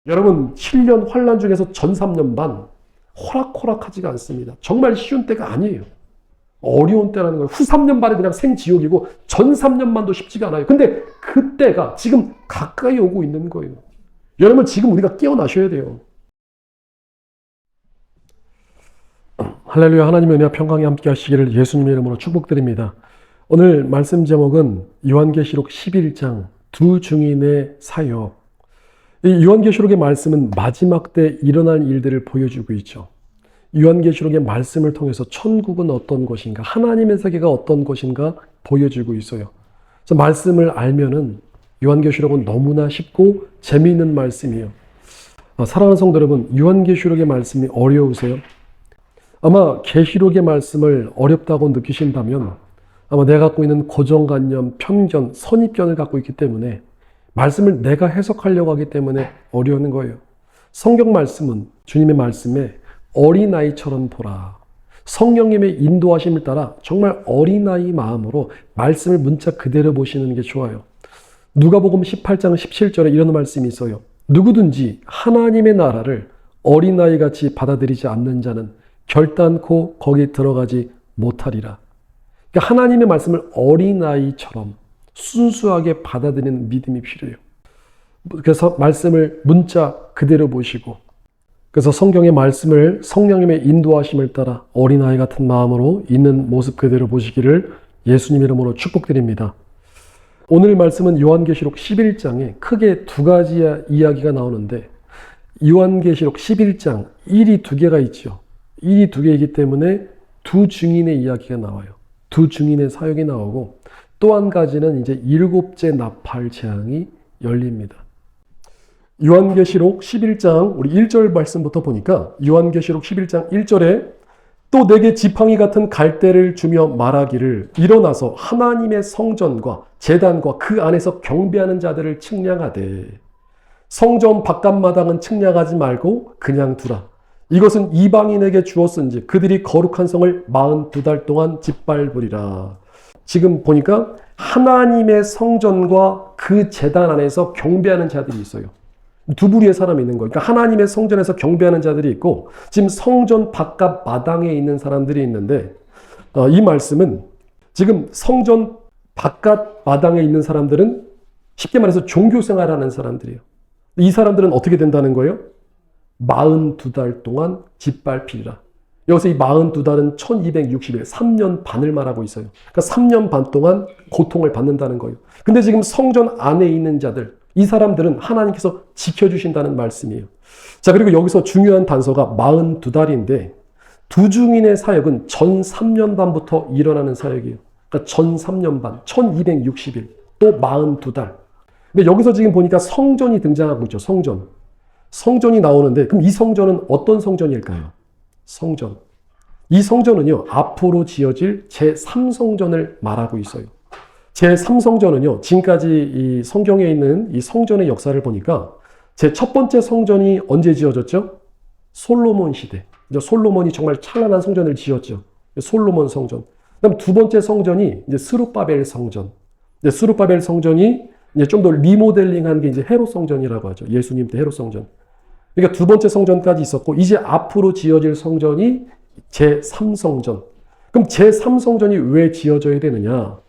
여러분 7년 환란 중에서 전 3년 반 호락호락하지가 않습니다. 정말 쉬운 때가 아니에요. 어려운 때라는 거예요. 후 3년 반이 그냥 생지옥이고 전 3년 반도 쉽지가 않아요. 근데 그때가 지금 가까이 오고 있는 거예요. 여러분 지금 우리가 깨어나셔야 돼요. 할렐루야. 하나님의 은혜와 평강이 함께 하시기를 예수님의 이름으로 축복드립니다. 오늘 말씀 제목은 요한계시록 11장 두 증인의 사역. 이 요한계시록의 말씀은 마지막 때 일어날 일들을 보여주고 있죠. 요한계시록의 말씀을 통해서 천국은 어떤 것인가, 하나님의 세계가 어떤 것인가 보여주고 있어요. 그래서 말씀을 알면은 요한계시록은 너무나 쉽고 재미있는 말씀이에요. 사랑하는 성도 여러분, 요한계시록의 말씀이 어려우세요? 아마 계시록의 말씀을 어렵다고 느끼신다면 아마 내가 갖고 있는 고정관념, 편견, 선입견을 갖고 있기 때문에 말씀을 내가 해석하려고 하기 때문에 어려운 거예요. 성경 말씀은 주님의 말씀에 어린아이처럼 보라. 성령님의 인도하심을 따라 정말 어린아이 마음으로 말씀을 문자 그대로 보시는 게 좋아요. 누가복음 18장 17절에 이런 말씀이 있어요. 누구든지 하나님의 나라를 어린아이같이 받아들이지 않는 자는 결단코 거기 들어가지 못하리라. 그러니까 하나님의 말씀을 어린아이처럼 순수하게 받아들이는 믿음이 필요해요. 그래서 말씀을 문자 그대로 보시고, 그래서 성경의 말씀을 성령님의 인도하심을 따라 어린아이 같은 마음으로 있는 모습 그대로 보시기를 예수님 이름으로 축복드립니다. 오늘 말씀은 요한계시록 11장에 크게 두 가지 이야기가 나오는데, 요한계시록 11장 1이 두 개가 있죠. 1이 두 개이기 때문에 두 증인의 이야기가 나와요. 두 증인의 사역이 나오고, 또 한 가지는 이제 일곱째 나팔 재앙이 열립니다. 요한계시록 11장 우리 1절 말씀부터 보니까 요한계시록 11장 1절에 또 내게 지팡이 같은 갈대를 주며 말하기를 일어나서 하나님의 성전과 제단과 그 안에서 경배하는 자들을 측량하되 성전 바깥마당은 측량하지 말고 그냥 두라. 이것은 이방인에게 주었은지 그들이 거룩한 성을 42달 동안 짓밟으리라. 지금 보니까 하나님의 성전과 그 제단 안에서 경배하는 자들이 있어요. 두 부류의 사람이 있는 거예요. 그러니까 하나님의 성전에서 경배하는 자들이 있고 지금 성전 바깥 마당에 있는 사람들이 있는데 이 말씀은 지금 성전 바깥 마당에 있는 사람들은 쉽게 말해서 종교생활하는 사람들이에요. 이 사람들은 어떻게 된다는 거예요? 42달 동안 짓밟히리라. 여기서 이 42달은 1260일, 3년 반을 말하고 있어요. 그러니까 3년 반 동안 고통을 받는다는 거예요. 근데 지금 성전 안에 있는 자들, 이 사람들은 하나님께서 지켜주신다는 말씀이에요. 자, 그리고 여기서 중요한 단서가 42달인데 두 증인의 사역은 전 3년 반부터 일어나는 사역이에요. 그러니까 전 3년 반, 1260일, 또 42달. 근데 여기서 지금 보니까 성전이 등장하고 있죠. 성전. 성전이 나오는데 그럼 이 성전은 어떤 성전일까요? 성전. 이 성전은요, 앞으로 지어질 제3성전을 말하고 있어요. 제3성전은요, 지금까지 이 성경에 있는 이 성전의 역사를 보니까 제 첫 번째 성전이 언제 지어졌죠? 솔로몬 시대. 솔로몬이 정말 찬란한 성전을 지었죠. 솔로몬 성전. 그다음 두 번째 성전이 이제 스룹바벨 성전. 스룹바벨 성전이 이제 좀 더 리모델링한 게 이제 헤롯 성전이라고 하죠. 예수님 때 헤롯 성전. 그러니까 두 번째 성전까지 있었고 이제 앞으로 지어질 성전이 제3성전. 그럼 제3성전이 왜 지어져야 되느냐?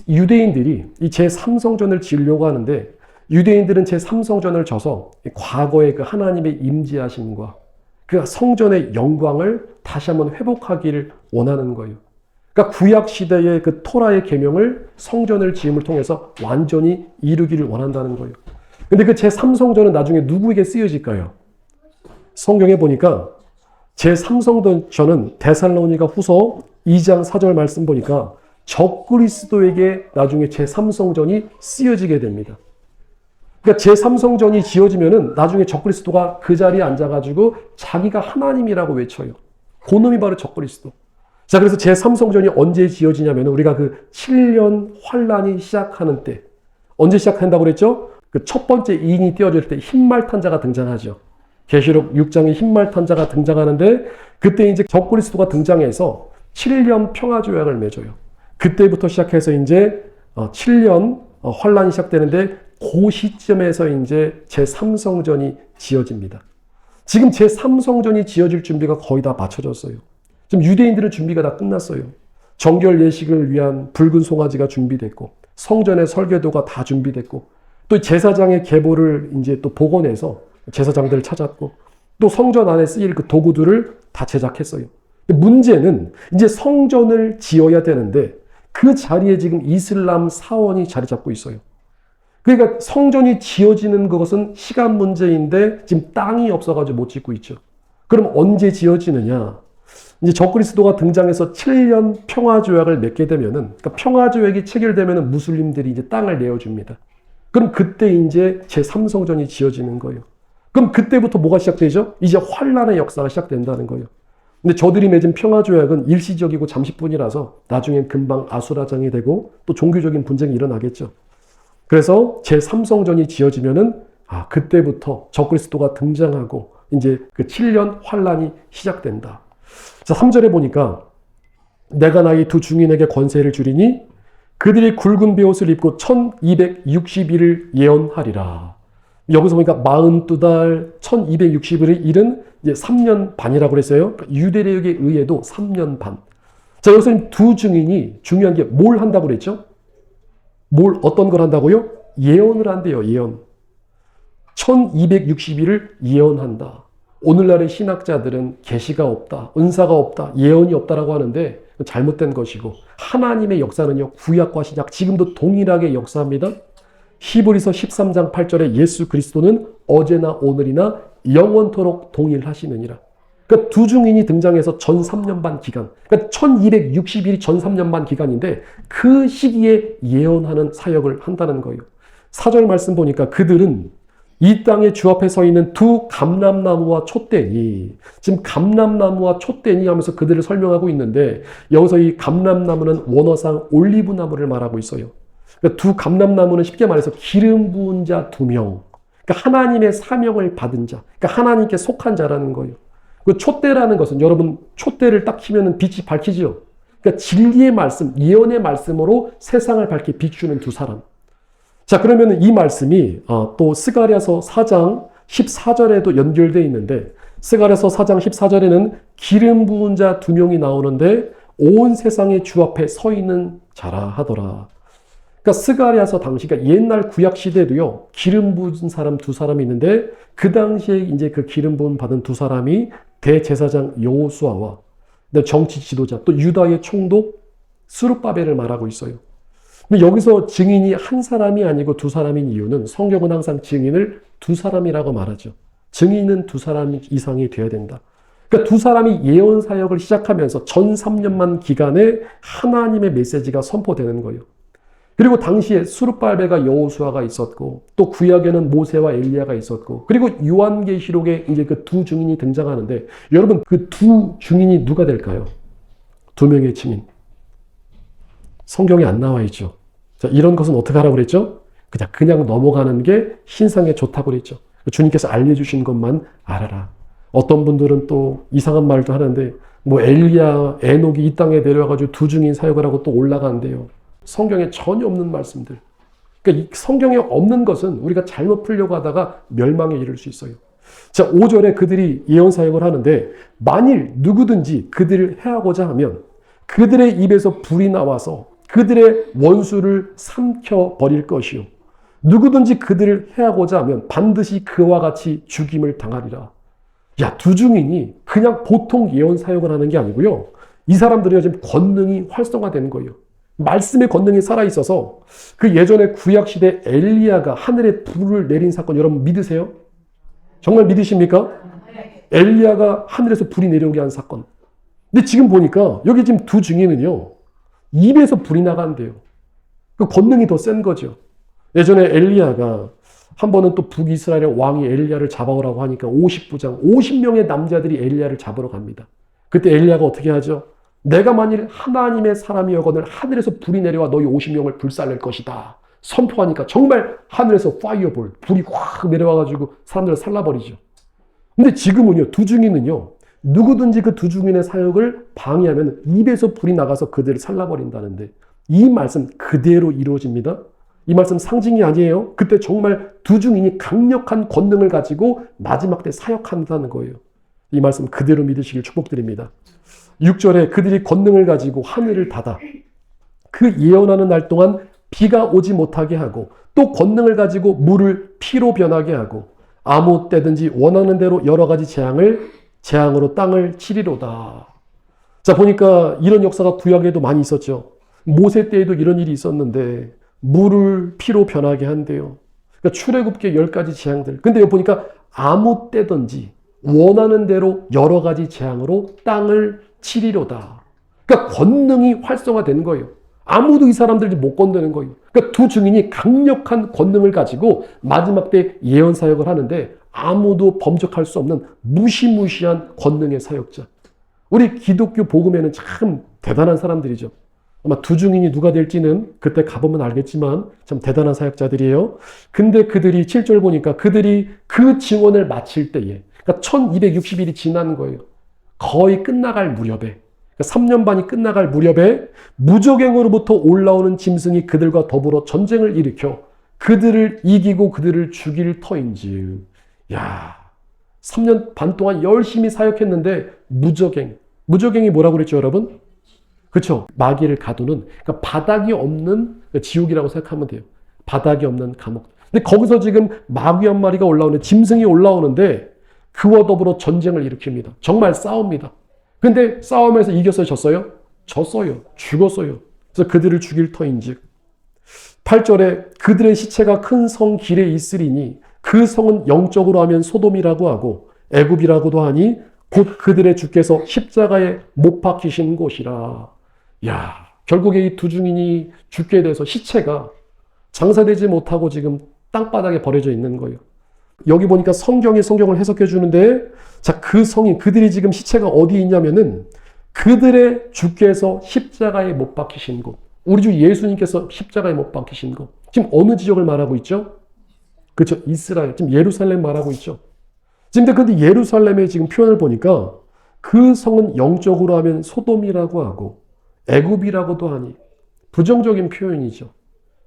유대인들이 이 제3성전을 지으려고 하는데 유대인들은 제3성전을 져서 과거의 그 하나님의 임재하심과 그 성전의 영광을 다시 한번 회복하기를 원하는 거예요. 그러니까 구약 시대의 그 토라의 계명을 성전을 지음을 통해서 완전히 이루기를 원한다는 거예요. 근데 그 제3성전은 나중에 누구에게 쓰여질까요? 성경에 보니까 제3성전은 데살로니가 후서 2장 4절 말씀 보니까 적그리스도에게 나중에 제3성전이 쓰여지게 됩니다. 그러니까 제3성전이 지어지면은 나중에 적그리스도가 그 자리에 앉아가지고 자기가 하나님이라고 외쳐요. 그놈이 바로 적그리스도. 자, 그래서 제3성전이 언제 지어지냐면 우리가 그 7년 환란이 시작하는 때 언제 시작한다고 그랬죠? 그 첫 번째 인이 띄어질 때 흰말 탄자가 등장하죠. 계시록 6장에 흰말 탄자가 등장하는데 그때 이제 적그리스도가 등장해서 7년 평화조약을 맺어요. 그때부터 시작해서 이제 7년 환란이 시작되는데 그 시점에서 이제 제3성전이 지어집니다. 지금 제3성전이 지어질 준비가 거의 다 마쳐졌어요. 지금 유대인들의 준비가 다 끝났어요. 정결 예식을 위한 붉은 송아지가 준비됐고, 성전의 설계도가 다 준비됐고, 또 제사장의 계보를 이제 또 복원해서 제사장들을 찾았고, 또 성전 안에 쓰일 그 도구들을 다 제작했어요. 문제는 이제 성전을 지어야 되는데 그 자리에 지금 이슬람 사원이 자리 잡고 있어요. 그러니까 성전이 지어지는 것은 시간 문제인데 지금 땅이 없어가지고 못 짓고 있죠. 그럼 언제 지어지느냐? 이제 적그리스도가 등장해서 7년 평화조약을 맺게 되면은, 그러니까 평화조약이 체결되면은 무슬림들이 이제 땅을 내어줍니다. 그럼 그때 이제 제3성전이 지어지는 거예요. 그럼 그때부터 뭐가 시작되죠? 이제 환란의 역사가 시작된다는 거예요. 근데 저들이 맺은 평화조약은 일시적이고 잠시뿐이라서 나중엔 금방 아수라장이 되고 또 종교적인 분쟁이 일어나겠죠. 그래서 제3성전이 지어지면은 그때부터 적그리스도가 등장하고 이제 그 7년 환란이 시작된다. 자, 3절에 보니까 내가 나의 두 중인에게 권세를 주리니 그들이 굵은 베옷을 입고 1260일을 예언하리라. 여기서 보니까 42달 1260일은 이제 3년 반이라고 그랬어요. 그러니까 유대력에 의해도 3년 반. 자, 여기서 두 증인이 중요한 게 뭘 한다고 그랬죠? 어떤 걸 한다고요? 예언을 한대요, 예언. 1260일을 예언한다. 오늘날의 신학자들은 계시가 없다, 은사가 없다, 예언이 없다라고 하는데 잘못된 것이고, 하나님의 역사는요, 구약과 신약 지금도 동일하게 역사합니다. 히브리서 13장 8절에 예수 그리스도는 어제나 오늘이나 영원토록 동일하시느니라. 그러니까 두 증인이 등장해서 전 3년 반 기간, 그러니까 1260일이 전 3년 반 기간인데 그 시기에 예언하는 사역을 한다는 거예요. 4절 말씀 보니까 그들은 이 땅에 주 앞에 서 있는 두 감람나무와 촛대니, 지금 감람나무와 촛대니 하면서 그들을 설명하고 있는데 여기서 이 감람나무는 원어상 올리브나무를 말하고 있어요. 그러니까 두 감람나무는 쉽게 말해서 기름 부은 자 2명, 그러니까 하나님의 사명을 받은 자, 그러니까 하나님께 속한 자라는 거예요. 그 촛대라는 것은 여러분 촛대를 딱 키면 빛이 밝히죠. 그러니까 진리의 말씀, 예언의 말씀으로 세상을 밝게 비추는 두 사람. 자, 그러면 이 말씀이 또 스가랴서 4장 14절에도 연결되어 있는데, 스가랴서 4장 14절에는 기름 부은 자 2명이 나오는데 온 세상의 주 앞에 서 있는 자라 하더라. 그러니까 스가랴서 당시, 그러니까 옛날 구약 시대도요, 기름 부은 사람 2사람이 있는데 그 당시에 이제 그 기름 부음 받은 2사람이 대제사장 여호수아와 정치 지도자, 또 유다의 총독 스룹바벨을 말하고 있어요. 근데 여기서 증인이 한 사람이 아니고 2사람인 이유는 성경은 항상 증인을 2사람이라고 말하죠. 증인은 2사람 이상이 되어야 된다. 그러니까 2사람이 예언 사역을 시작하면서 전 3년만 기간에 하나님의 메시지가 선포되는 거예요. 그리고 당시에 스룹바벨과 여호수아가 있었고, 또 구약에는 모세와 엘리야가 있었고, 그리고 요한계시록에 이제 그 두 증인이 등장하는데, 여러분 그 두 증인이 누가 될까요? 2명의 증인. 성경에 안 나와 있죠. 자, 이런 것은 어떻게 하라고 그랬죠? 그냥 넘어가는 게 신상에 좋다고 그랬죠. 주님께서 알려주신 것만 알아라. 어떤 분들은 또 이상한 말도 하는데, 엘리야, 에녹이 이 땅에 내려와가지고 두 증인 사역을 하고 또 올라간대요. 성경에 전혀 없는 말씀들. 그러니까 이 성경에 없는 것은 우리가 잘못 풀려고 하다가 멸망에 이를 수 있어요. 자, 5절에 그들이 예언 사역을 하는데, 만일 누구든지 그들을 해하고자 하면 그들의 입에서 불이 나와서 그들의 원수를 삼켜 버릴 것이요, 누구든지 그들을 해하고자 하면 반드시 그와 같이 죽임을 당하리라. 야, 두 증인이 그냥 보통 예언 사역을 하는 게 아니고요, 이 사람들이 지금 권능이 활성화되는 거예요. 말씀의 권능이 살아있어서 그 예전에 구약시대 엘리야가 하늘에 불을 내린 사건 여러분 믿으세요? 정말 믿으십니까? 엘리야가 하늘에서 불이 내려오게 한 사건. 근데 지금 보니까 여기 지금 두 증인은요, 입에서 불이 나간대요. 그 권능이 더 센 거죠. 예전에 엘리야가 한 번은 또 북이스라엘의 왕이 엘리야를 잡아오라고 하니까 50부장, 50명의 남자들이 엘리야를 잡으러 갑니다. 그때 엘리야가 어떻게 하죠? 내가 만일 하나님의 사람이여거늘 하늘에서 불이 내려와 너희 50명을 불살릴 것이다 선포하니까 정말 하늘에서 파이어볼, 불이 확 내려와가지고 사람들을 살라버리죠. 근데 지금은요, 두 증인은요, 누구든지 그 두 증인의 사역을 방해하면 입에서 불이 나가서 그들을 살라버린다는데 이 말씀 그대로 이루어집니다. 이 말씀 상징이 아니에요. 그때 정말 두 증인이 강력한 권능을 가지고 마지막 때 사역한다는 거예요. 이 말씀 그대로 믿으시길 축복드립니다. 6절에 그들이 권능을 가지고 하늘을 닫아 그 예언하는 날 동안 비가 오지 못하게 하고 또 권능을 가지고 물을 피로 변하게 하고 아무 때든지 원하는 대로 여러 가지 재앙으로 땅을 치리로다. 자, 보니까 이런 역사가 구약에도 많이 있었죠. 모세 때에도 이런 일이 있었는데 물을 피로 변하게 한대요. 그러니까 출애굽기의 10가지 재앙들. 근데 여기 보니까 아무 때든지 원하는 대로 여러 가지 재앙으로 땅을 치리로다. 그러니까 권능이 활성화되는 거예요. 아무도 이 사람들이 못 건드는 거예요. 그러니까 두 증인이 강력한 권능을 가지고 마지막 때 예언 사역을 하는데 아무도 범접할 수 없는 무시무시한 권능의 사역자. 우리 기독교 복음에는 참 대단한 사람들이죠. 아마 두 증인이 누가 될지는 그때 가보면 알겠지만 참 대단한 사역자들이에요. 근데 그들이 7절 보니까 그들이 그 증언을 마칠 때에 그러니까 1260일이 지난 거예요. 거의 끝나갈 무렵에 3년 반이 끝나갈 무렵에 무저갱으로부터 올라오는 짐승이 그들과 더불어 전쟁을 일으켜 그들을 이기고 그들을 죽일 터인지. 야, 3년 반 동안 열심히 사역했는데 무저갱이 뭐라고 그랬죠, 여러분? 그렇죠. 마귀를 가두는, 그러니까 바닥이 없는 지옥이라고 생각하면 돼요. 바닥이 없는 감옥. 근데 거기서 지금 마귀 한 마리가 올라오는, 짐승이 올라오는데 그와 더불어 전쟁을 일으킵니다. 정말 싸웁니다. 근데 싸움에서 이겼어요, 졌어요? 졌어요. 죽었어요. 그래서 그들을 죽일 터인즉. 8절에 그들의 시체가 큰 성 길에 있으리니 그 성은 영적으로 하면 소돔이라고 하고 애굽이라고도 하니 곧 그들의 주께서 십자가에 못 박히신 곳이라. 야, 결국에 이 두 증인이 죽게 돼서 시체가 장사되지 못하고 지금 땅바닥에 버려져 있는 거예요. 여기 보니까 성경을 해석해 주는데, 자, 그 성인, 그들이 지금 시체가 어디 있냐면은 그들의 주께서 십자가에 못 박히신 곳. 우리 주 예수님께서 십자가에 못 박히신 곳. 지금 어느 지역을 말하고 있죠? 그렇죠. 이스라엘. 지금 예루살렘 말하고 있죠. 지금 근데 예루살렘의 지금 표현을 보니까 그 성은 영적으로 하면 소돔이라고 하고 애굽이라고도 하니 부정적인 표현이죠.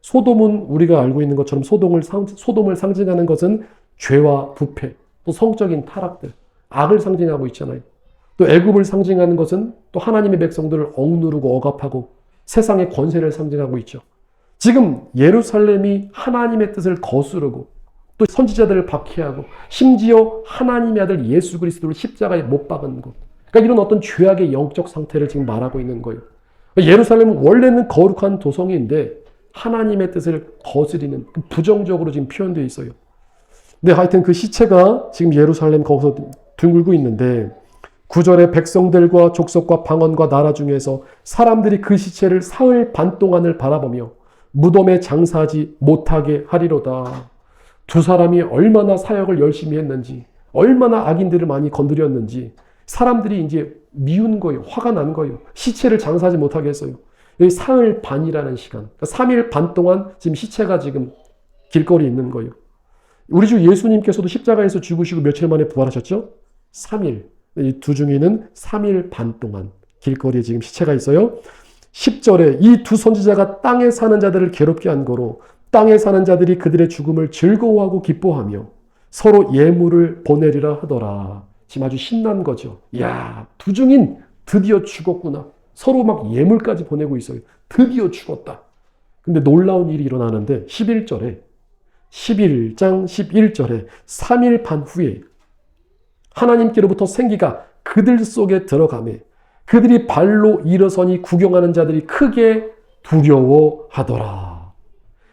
소돔은 우리가 알고 있는 것처럼 소돔을 상징하는 것은 죄와 부패, 또 성적인 타락들, 악을 상징하고 있잖아요. 또 애굽을 상징하는 것은 또 하나님의 백성들을 억누르고 억압하고 세상의 권세를 상징하고 있죠. 지금 예루살렘이 하나님의 뜻을 거스르고 또 선지자들을 박해하고 심지어 하나님의 아들 예수 그리스도를 십자가에 못 박은 것. 그러니까 이런 어떤 죄악의 영적 상태를 지금 말하고 있는 거예요. 예루살렘은 원래는 거룩한 도성인데 하나님의 뜻을 거스리는 부정적으로 지금 표현되어 있어요. 근데 하여튼 그 시체가 지금 예루살렘 거기서 둥글고 있는데 9절에 백성들과 족속과 방언과 나라 중에서 사람들이 그 시체를 사흘 반 동안을 바라보며 무덤에 장사하지 못하게 하리로다. 두 사람이 얼마나 사역을 열심히 했는지, 얼마나 악인들을 많이 건드렸는지 사람들이 이제 미운 거예요. 화가 난 거예요. 시체를 장사하지 못하게 했어요. 여기 사흘 반이라는 시간, 그러니까 3일 반 동안 지금 시체가 지금 길거리에 있는 거예요. 우리 주 예수님께서도 십자가에서 죽으시고 며칠 만에 부활하셨죠? 3일. 이 두 증인은 3일 반 동안 길거리에 지금 시체가 있어요. 10절에 이 두 선지자가 땅에 사는 자들을 괴롭게 한 거로 땅에 사는 자들이 그들의 죽음을 즐거워하고 기뻐하며 서로 예물을 보내리라 하더라. 지금 아주 신난 거죠. 야, 두 증인 드디어 죽었구나. 서로 막 예물까지 보내고 있어요. 드디어 죽었다. 근데 놀라운 일이 일어나는데 11장 11절에 3일 반 후에 하나님께로부터 생기가 그들 속에 들어가매 그들이 발로 일어서니 구경하는 자들이 크게 두려워하더라.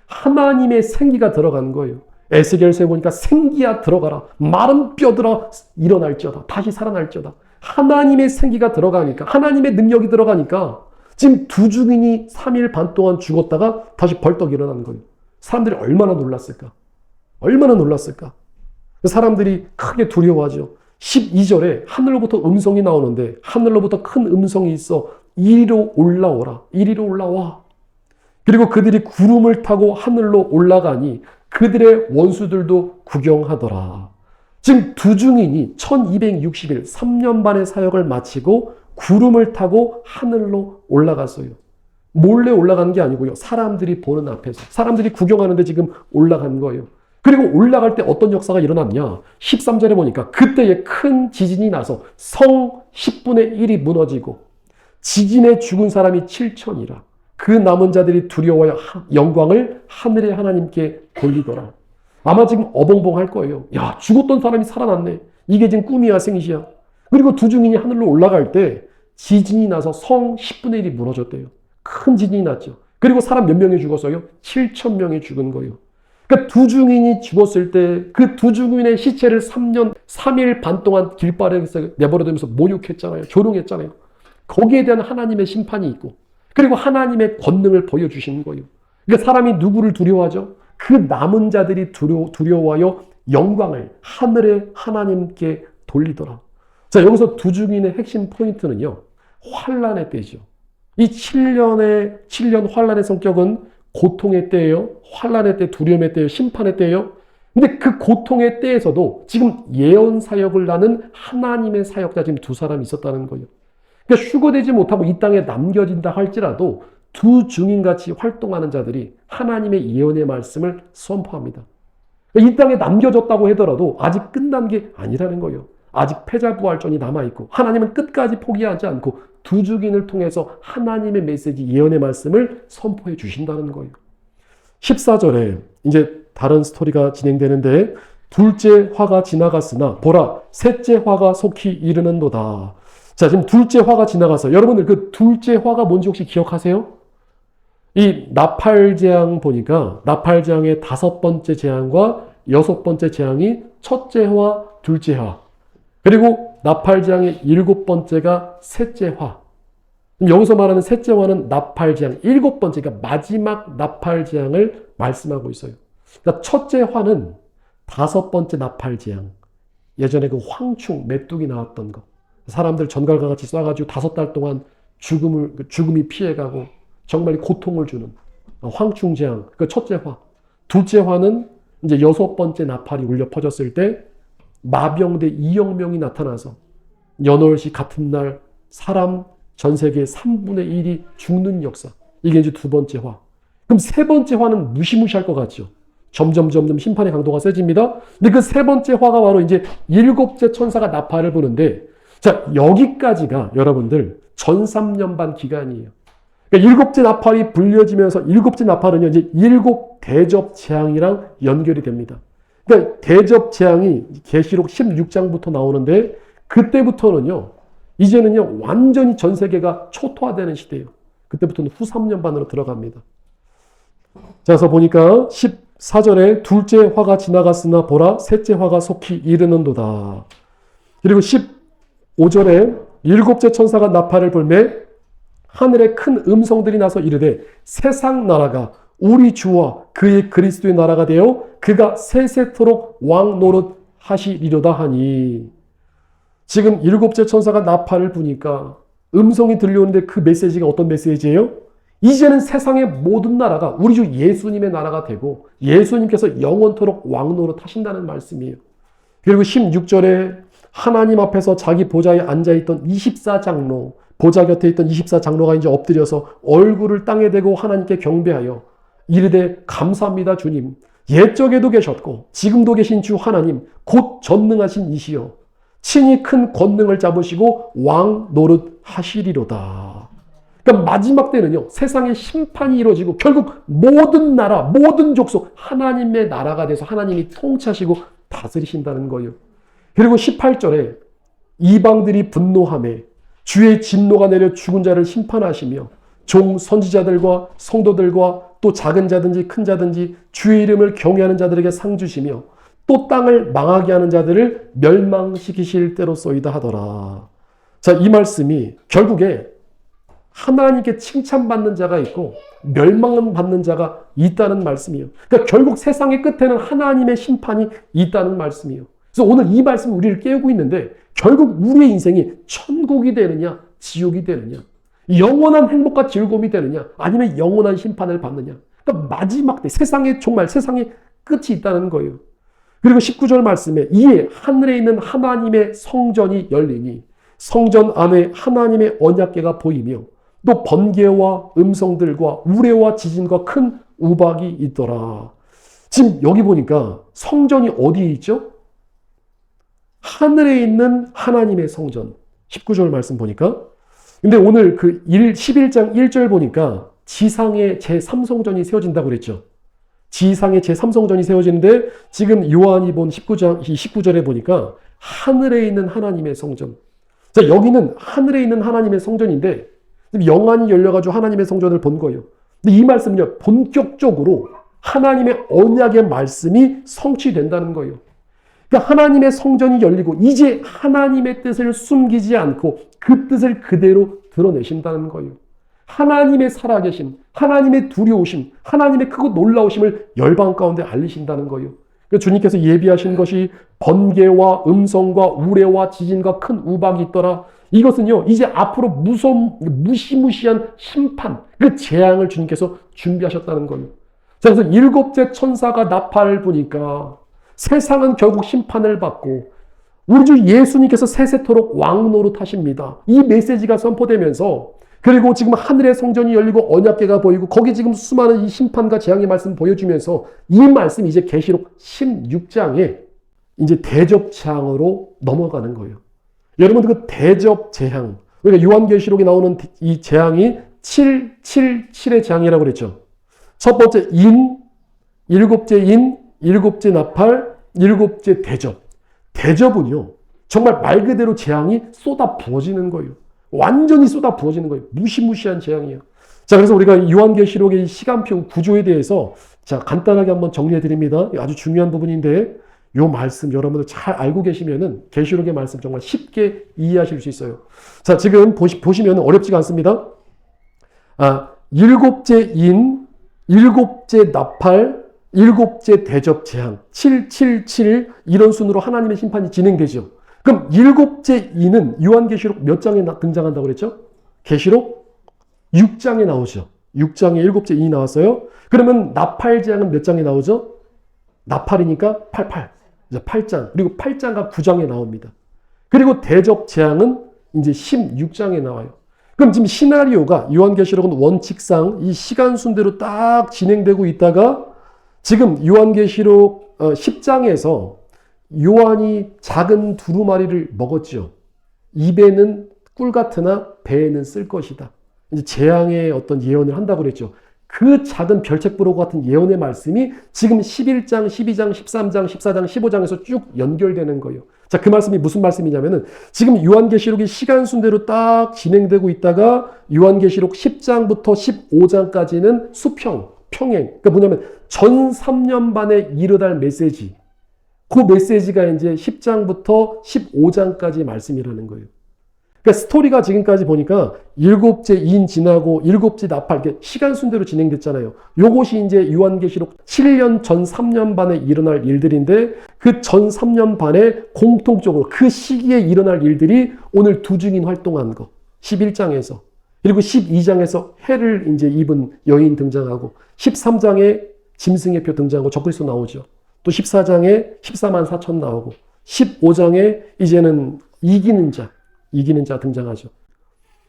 하나님의 생기가 들어간 거예요. 에스겔서에 보니까 생기야 들어가라. 마른 뼈들아 일어날지어다. 다시 살아날지어다. 하나님의 생기가 들어가니까, 하나님의 능력이 들어가니까 지금 두 증인이 3일 반 동안 죽었다가 다시 벌떡 일어나는 거예요. 사람들이 얼마나 놀랐을까? 얼마나 놀랐을까? 사람들이 크게 두려워하죠. 12절에 하늘로부터 음성이 나오는데 하늘로부터 큰 음성이 있어 이리로 올라오라. 이리로 올라와. 그리고 그들이 구름을 타고 하늘로 올라가니 그들의 원수들도 구경하더라. 지금 두 증인이 1260일 3년 반의 사역을 마치고 구름을 타고 하늘로 올라갔어요. 몰래 올라간 게 아니고요. 사람들이 보는 앞에서. 사람들이 구경하는데 지금 올라간 거예요. 그리고 올라갈 때 어떤 역사가 일어났냐. 13절에 보니까 그때에 큰 지진이 나서 성 10분의 1이 무너지고 지진에 죽은 사람이 7천이라. 그 남은 자들이 두려워하여 영광을 하늘의 하나님께 돌리더라. 아마 지금 어벙벙할 거예요. 야, 죽었던 사람이 살아났네. 이게 지금 꿈이야, 생시야. 그리고 두 증인이 하늘로 올라갈 때 지진이 나서 성 10분의 1이 무너졌대요. 큰 지진이 났죠. 그리고 사람 몇 명이 죽었어요? 7천 명이 죽은 거예요. 그러니까 두 증인이 죽었을 때 그 두 증인의 시체를 3년, 3일 반 동안 길바닥에서 내버려두면서 모욕했잖아요. 조롱했잖아요. 거기에 대한 하나님의 심판이 있고, 그리고 하나님의 권능을 보여주시는 거예요. 그러니까 사람이 누구를 두려워하죠? 그 남은 자들이 두려워하여 영광을 하늘의 하나님께 돌리더라. 자, 여기서 두 증인의 핵심 포인트는요, 환난의 때죠. 이 7년 환난의 성격은 고통의 때예요. 환난의 때, 두려움의 때예요. 심판의 때예요. 근데 그 고통의 때에서도 지금 예언 사역을 하는 하나님의 사역자 지금 두 사람이 있었다는 거예요. 그러니까 휴거되지 못하고 이 땅에 남겨진다 할지라도 두 증인같이 활동하는 자들이 하나님의 예언의 말씀을 선포합니다. 이 땅에 남겨졌다고 하더라도 아직 끝난 게 아니라는 거예요. 아직 패자부활전이 남아있고 하나님은 끝까지 포기하지 않고 두 증인을 통해서 하나님의 메시지, 예언의 말씀을 선포해 주신다는 거예요. 14절에 이제 다른 스토리가 진행되는데 둘째 화가 지나갔으나 보라 셋째 화가 속히 이르는도다. 자, 지금 둘째 화가 지나가서 여러분들 그 둘째 화가 뭔지 혹시 기억하세요? 이 나팔재앙 보니까 나팔재앙의 5번째 재앙과 6번째 재앙이 첫째 화, 둘째 화. 그리고 나팔재앙의 7번째가 셋째 화. 여기서 말하는 셋째 화는 나팔재앙, 7번째가 그러니까 마지막 나팔재앙을 말씀하고 있어요. 그러니까 첫째 화는 5번째 나팔재앙. 예전에 그 황충, 메뚜기 나왔던 거. 사람들 전갈과 같이 쏴가지고 5달 동안 죽음이 피해가고 정말 고통을 주는 황충재앙. 그 첫째 화. 둘째 화는 이제 6번째 나팔이 울려 퍼졌을 때 마병대 2억 명이 나타나서 연월시 같은 날 사람 전 세계 3분의 1이 죽는 역사. 이게 이제 두 번째 화. 그럼 세 번째 화는 무시무시할 것 같죠. 점점 심판의 강도가 세집니다. 근데 그 세 번째 화가 바로 이제 7째 천사가 나팔을 부는데, 자, 여기까지가 여러분들 전 3년 반 기간이에요. 그러니까 7째 나팔이 불려지면서 7째 나팔은요, 이제 7 대접 재앙이랑 연결이 됩니다. 그러니까 대접 재앙이 계시록 16장부터 나오는데, 그때부터는요, 이제는요, 완전히 전 세계가 초토화되는 시대예요. 그때부터는 후 3년 반으로 들어갑니다. 자, 그래서 보니까 14절에 둘째 화가 지나갔으나 보라, 셋째 화가 속히 이르는도다. 그리고 15절에 7째 천사가 나팔을 불매 하늘에 큰 음성들이 나서 이르되 세상 나라가 우리 주와 그의 그리스도의 나라가 되어 그가 세세토록 왕 노릇 하시리로다 하니. 지금 7째 천사가 나팔을 부니까 음성이 들려오는데 그 메시지가 어떤 메시지예요? 이제는 세상의 모든 나라가 우리 주 예수님의 나라가 되고 예수님께서 영원토록 왕 노릇 하신다는 말씀이에요. 그리고 16절에 하나님 앞에서 자기 보좌에 앉아있던 24장로, 보좌 곁에 있던 24장로가 이제 엎드려서 얼굴을 땅에 대고 하나님께 경배하여 이르되 감사합니다 주님. 옛적에도 계셨고 지금도 계신 주 하나님 곧 전능하신 이시여 친히 큰 권능을 잡으시고 왕 노릇 하시리로다. 그러니까 마지막 때는요, 세상의 심판이 이루어지고 결국 모든 나라, 모든 족속 하나님의 나라가 돼서 하나님이 통치하시고 다스리신다는 거예요. 그리고 18절에 이방들이 분노하매 주의 진노가 내려 죽은 자를 심판하시며 종 선지자들과 성도들과 또 작은 자든지 큰 자든지 주의 이름을 경외하는 자들에게 상 주시며 또 땅을 망하게 하는 자들을 멸망시키실 때로소이다 하더라. 자, 이 말씀이 결국에 하나님께 칭찬받는 자가 있고 멸망받는 자가 있다는 말씀이에요. 그러니까 결국 세상의 끝에는 하나님의 심판이 있다는 말씀이에요. 그래서 오늘 이 말씀이 우리를 깨우고 있는데 결국 우리의 인생이 천국이 되느냐 지옥이 되느냐, 영원한 행복과 즐거움이 되느냐 아니면 영원한 심판을 받느냐. 그러니까 마지막 때 정말 세상의 끝이 있다는 거예요. 그리고 19절 말씀에 이에 하늘에 있는 하나님의 성전이 열리니 성전 안에 하나님의 언약궤가 보이며 또 번개와 음성들과 우레와 지진과 큰 우박이 있더라. 지금 여기 보니까 성전이 어디에 있죠? 하늘에 있는 하나님의 성전. 19절 말씀 보니까. 근데 오늘 그 11장 1절 보니까 지상에 제3성전이 세워진다고 그랬죠. 지상에 제3성전이 세워지는데 지금 요한이 본 19절에 보니까 하늘에 있는 하나님의 성전. 자, 여기는 하늘에 있는 하나님의 성전인데 영안이 열려가지고 하나님의 성전을 본 거예요. 근데 이 말씀은요, 본격적으로 하나님의 언약의 말씀이 성취된다는 거예요. 그러니까 하나님의 성전이 열리고 이제 하나님의 뜻을 숨기지 않고 그 뜻을 그대로 드러내신다는 거예요. 하나님의 살아계심, 하나님의 두려우심, 하나님의 크고 놀라우심을 열방 가운데 알리신다는 거예요. 그러니까 주님께서 예비하신 것이 번개와 음성과 우레와 지진과 큰 우박이 있더라. 이것은요, 이제 앞으로 무시무시한 심판, 그 재앙을 주님께서 준비하셨다는 거예요. 자, 그래서 일곱째 천사가 나팔을 부니까 세상은 결국 심판을 받고 우리 주 예수님께서 세세토록 왕노릇하십니다. 이 메시지가 선포되면서 그리고 지금 하늘의 성전이 열리고 언약궤가 보이고 거기 지금 수많은 이 심판과 재앙의 말씀 보여주면서 이 말씀이 이제 계시록 16장에 이제 대접 재앙으로 넘어가는 거예요. 여러분 그 대접 재앙, 그러니까 요한계시록에 나오는 이 재앙이 777의 재앙이라고 그랬죠. 첫 번째 일곱째 일곱째 나팔, 일곱째 대접. 대접은요, 정말 말 그대로 재앙이 쏟아 부어지는 거예요. 완전히 쏟아 부어지는 거예요. 무시무시한 재앙이에요. 자, 그래서 우리가 요한계시록의 시간표 구조에 대해서 자, 간단하게 한번 정리해 드립니다. 아주 중요한 부분인데 이 말씀 여러분들 잘 알고 계시면은 계시록의 말씀 정말 쉽게 이해하실 수 있어요. 자, 지금 보시면 어렵지가 않습니다. 일곱째 일곱째 나팔, 일곱째 대접 재앙, 777 이런 순으로 하나님의 심판이 진행되죠. 그럼 일곱째 인은 요한계시록 몇 장에 등장한다고 그랬죠? 계시록 6장에 나오죠. 6장에 일곱째 인이 나왔어요. 그러면 나팔 재앙은 몇 장에 나오죠? 나팔이니까 8장. 그리고 8장과 9장에 나옵니다. 그리고 대접 재앙은 이제 16장에 나와요. 그럼 지금 시나리오가 요한계시록은 원칙상 이 시간 순대로 딱 진행되고 있다가 지금 요한계시록 10장에서 요한이 작은 두루마리를 먹었죠. 입에는 꿀 같으나 배에는 쓸 것이다. 이제 재앙의 어떤 예언을 한다고 그랬죠. 그 작은 별책부로 같은 예언의 말씀이 지금 11장, 12장, 13장, 14장, 15장에서 쭉 연결되는 거예요. 자, 그 말씀이 무슨 말씀이냐면은 지금 요한계시록이 시간 순대로 딱 진행되고 있다가 요한계시록 10장부터 15장까지는 평행. 그러니까 뭐냐면 전 3년 반에 일어날 메시지. 그 메시지가 이제 10장부터 15장까지 말씀이라는 거예요. 그러니까 스토리가 지금까지 보니까 일곱째 인 지나고 일곱째 나팔, 시간 순대로 진행됐잖아요. 요것이 이제 요한계시록 7년 전 3년 반에 일어날 일들인데 그 전 3년 반에 공통적으로 그 시기에 일어날 일들이 오늘 두 증인 활동한 거. 11장에서. 그리고 12장에서 해를 이제 입은 여인 등장하고 13장에 짐승의 표 등장하고 적그리스도 나오죠. 또 14장에 14만 4천 나오고 15장에 이제는 이기는 자 등장하죠.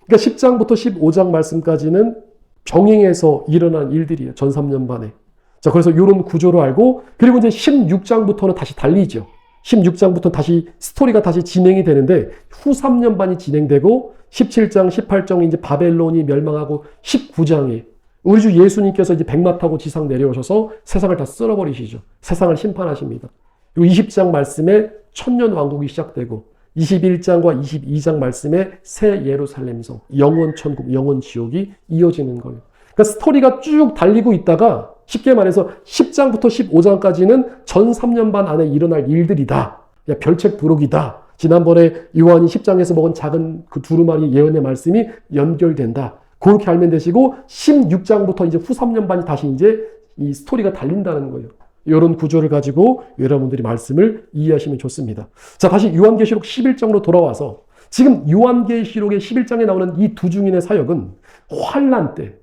그러니까 10장부터 15장 말씀까지는 병행해서 일어난 일들이에요. 전 3년 반에. 자, 그래서 이런 구조로 알고 그리고 이제 16장부터는 다시 달리죠. 16장부터 다시 스토리가 다시 진행이 되는데 후 3년 반이 진행되고 17장, 18장 이제 바벨론이 멸망하고 19장에 우리 주 예수님께서 이제 백마 타고 지상 내려오셔서 세상을 다 쓸어버리시죠. 세상을 심판하십니다. 그리고 20장 말씀에 천년 왕국이 시작되고 21장과 22장 말씀에 새 예루살렘성, 영원 천국, 영원 지옥이 이어지는 거예요. 그러니까 스토리가 쭉 달리고 있다가 쉽게 말해서 10장부터 15장까지는 전 3년 반 안에 일어날 일들이다. 별책 부록이다. 지난번에 요한이 10장에서 먹은 작은 그 두루마리 예언의 말씀이 연결된다. 그렇게 알면 되시고 16장부터 이제 후 3년 반이 다시 이제 이 스토리가 달린다는 거예요. 이런 구조를 가지고 여러분들이 말씀을 이해하시면 좋습니다. 자, 다시 요한계시록 11장으로 돌아와서 지금 요한계시록의 11장에 나오는 이 두 증인의 사역은 환난 때,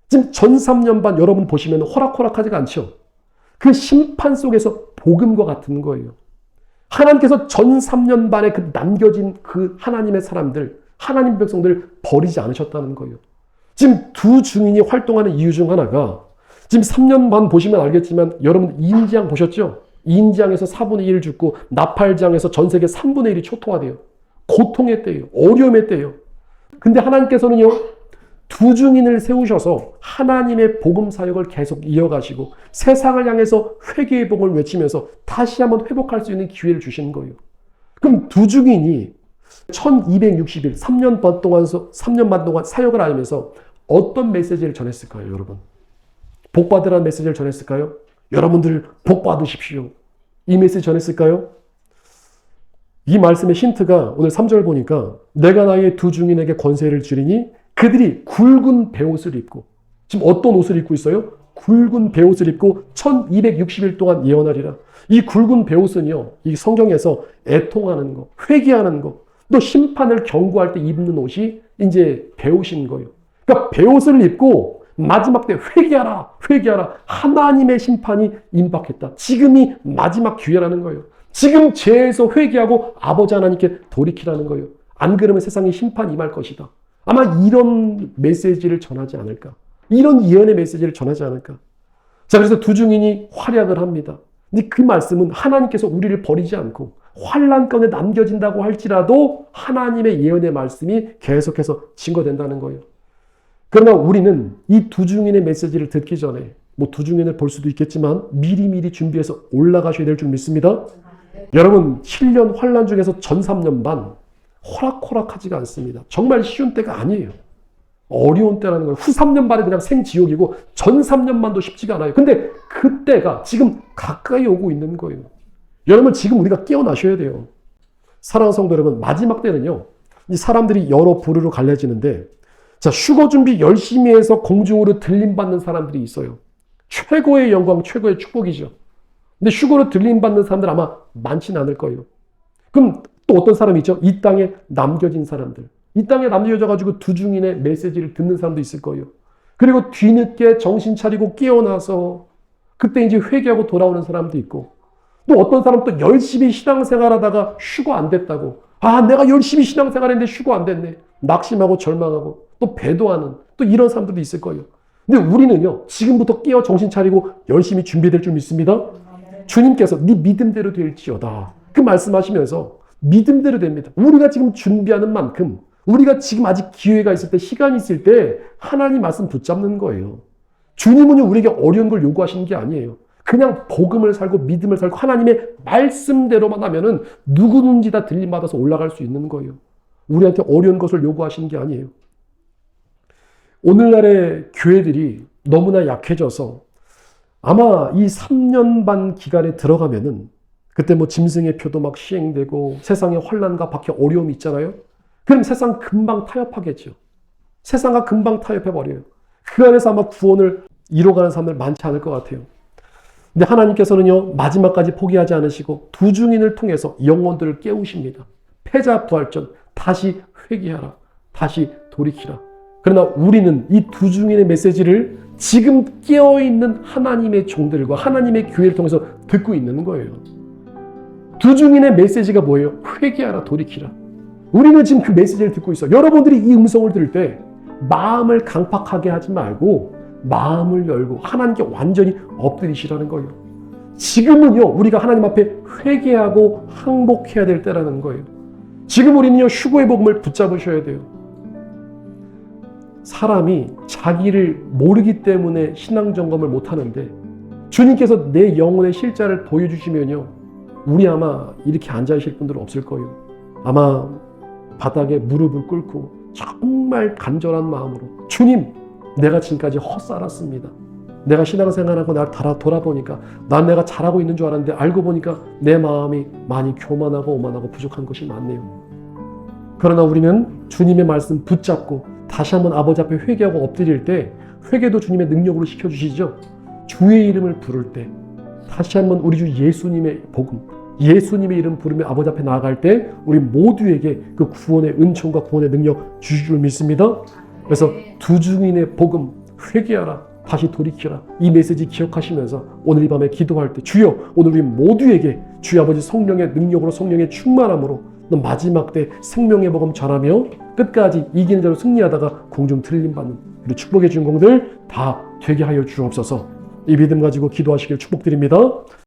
지금 전 3년 반 여러분 보시면 호락호락하지가 않죠. 그 심판 속에서 복음과 같은 거예요. 하나님께서 전 3년 반에 그 남겨진 그 하나님의 사람들, 하나님 백성들 버리지 않으셨다는 거예요. 지금 두 증인이 활동하는 이유 중 하나가 지금 3년 반 보시면 알겠지만 여러분 인지양 보셨죠? 인지양에서 4분의 1 죽고 나팔장에서 전 세계 3분의 1이 초토화돼요. 고통의 때예요. 어려움의 때예요. 근데 하나님께서는요, 두 증인을 세우셔서 하나님의 복음 사역을 계속 이어가시고 세상을 향해서 회개의 복음을 외치면서 다시 한번 회복할 수 있는 기회를 주시는 거예요. 그럼 두 증인이 1260일, 3년 반 동안 사역을 하면서 어떤 메시지를 전했을까요, 여러분? 복 받으라는 메시지를 전했을까요? 여러분들 복 받으십시오. 이 메시지 전했을까요? 이 말씀의 힌트가 오늘 3절 보니까 내가 나의 두 증인에게 권세를 주리니 그들이 굵은 베옷을 입고, 지금 어떤 옷을 입고 있어요? 굵은 베옷을 입고 1260일 동안 예언하리라. 이 굵은 베옷은요, 이 성경에서 애통하는 거, 회개하는 거, 또 심판을 경고할 때 입는 옷이 이제 베옷인 거예요. 그러니까 베옷을 입고 마지막 때 회개하라, 회개하라. 하나님의 심판이 임박했다. 지금이 마지막 기회라는 거예요. 지금 죄에서 회개하고 아버지 하나님께 돌이키라는 거예요. 안 그러면 세상에 심판이 임할 것이다. 아마 이런 메시지를 전하지 않을까. 이런 예언의 메시지를 전하지 않을까. 자, 그래서 두 증인이 활약을 합니다. 근데 그 말씀은 하나님께서 우리를 버리지 않고 환난권에 남겨진다고 할지라도 하나님의 예언의 말씀이 계속해서 증거된다는 거예요. 그러나 우리는 이 두 증인의 메시지를 듣기 전에 뭐 두 증인을 볼 수도 있겠지만 미리미리 준비해서 올라가셔야 될 줄 믿습니다. 여러분 7년 환난 중에서 전 3년 반 호락호락하지가 않습니다. 정말 쉬운 때가 아니에요. 어려운 때라는 거예요. 후 3년 반은 그냥 생지옥이고 전 3년 반도 쉽지가 않아요. 근데 그때가 지금 가까이 오고 있는 거예요. 여러분 지금 우리가 깨어나셔야 돼요. 사랑하는 성도 여러분, 마지막 때는요, 이 사람들이 여러 부류로 갈려지는데, 자, 휴거 준비 열심히 해서 공중으로 들림받는 사람들이 있어요. 최고의 영광, 최고의 축복이죠. 근데 휴거로 들림받는 사람들 아마 많지는 않을 거예요. 그럼 또 어떤 사람이 있죠? 이 땅에 남겨진 사람들. 이 땅에 남겨져가지고 두 증인의 메시지를 듣는 사람도 있을 거예요. 그리고 뒤늦게 정신 차리고 깨어나서 그때 이제 회개하고 돌아오는 사람도 있고, 또 어떤 사람 또 열심히 신앙생활 하다가 휴거 안 됐다고. 아, 내가 열심히 신앙생활 했는데 휴거 안 됐네. 낙심하고 절망하고 또 배도하는 또 이런 사람들도 있을 거예요. 근데 우리는요, 지금부터 깨어 정신 차리고 열심히 준비될 줄 믿습니다. 주님께서 네 믿음대로 될지어다. 그 말씀하시면서 믿음대로 됩니다. 우리가 지금 준비하는 만큼, 우리가 지금 아직 기회가 있을 때, 시간이 있을 때 하나님 말씀 붙잡는 거예요. 주님은 우리에게 어려운 걸 요구하시는 게 아니에요. 그냥 복음을 살고 믿음을 살고 하나님의 말씀대로만 하면은 누구든지 다 들림받아서 올라갈 수 있는 거예요. 우리한테 어려운 것을 요구하시는 게 아니에요. 오늘날의 교회들이 너무나 약해져서 아마 이 3년 반 기간에 들어가면은 그때 뭐 짐승의 표도 막 시행되고 세상에 환난과 박해 어려움이 있잖아요. 그럼 세상 금방 타협하겠죠. 세상과 금방 타협해버려요. 그 안에서 아마 구원을 이뤄가는 사람들 많지 않을 것 같아요. 근데 하나님께서는요, 마지막까지 포기하지 않으시고 두 증인을 통해서 영혼들을 깨우십니다. 패자 부활전, 다시 회개하라, 다시 돌이키라. 그러나 우리는 이 두 증인의 메시지를 지금 깨어있는 하나님의 종들과 하나님의 교회를 통해서 듣고 있는 거예요. 두 증인의 메시지가 뭐예요? 회개하라, 돌이키라. 우리는 지금 그 메시지를 듣고 있어요. 여러분들이 이 음성을 들을 때 마음을 강팍하게 하지 말고 마음을 열고 하나님께 완전히 엎드리시라는 거예요. 지금은요, 우리가 하나님 앞에 회개하고 항복해야 될 때라는 거예요. 지금 우리는요, 휴거의 복음을 붙잡으셔야 돼요. 사람이 자기를 모르기 때문에 신앙 점검을 못 하는데 주님께서 내 영혼의 실자를 보여주시면요, 우리 아마 이렇게 앉아있을 분들은 없을 거예요. 아마 바닥에 무릎을 꿇고 정말 간절한 마음으로, 주님, 내가 지금까지 헛살았습니다. 내가 신앙생활하고 나를 돌아보니까 난 내가 잘하고 있는 줄 알았는데 알고 보니까 내 마음이 많이 교만하고 오만하고 부족한 것이 많네요. 그러나 우리는 주님의 말씀 붙잡고 다시 한번 아버지 앞에 회개하고 엎드릴 때, 회개도 주님의 능력으로 시켜주시죠. 주의 이름을 부를 때, 다시 한번 우리 주 예수님의 복음, 예수님의 이름 부르며 아버지 앞에 나아갈 때 우리 모두에게 그 구원의 은총과 구원의 능력 주실 줄 믿습니다. 그래서 두 증인의 복음, 회개하라, 다시 돌이키라, 이 메시지 기억하시면서 오늘 이 밤에 기도할 때, 주여, 오늘 우리 모두에게 주의 아버지 성령의 능력으로, 성령의 충만함으로 마지막 때 생명의 복음 전하며 끝까지 이기는 자로 승리하다가 공중 들림받는 그리고 축복의 주인공들 다 되게 하여 주옵소서. 이 믿음 가지고 기도하시길 축복드립니다.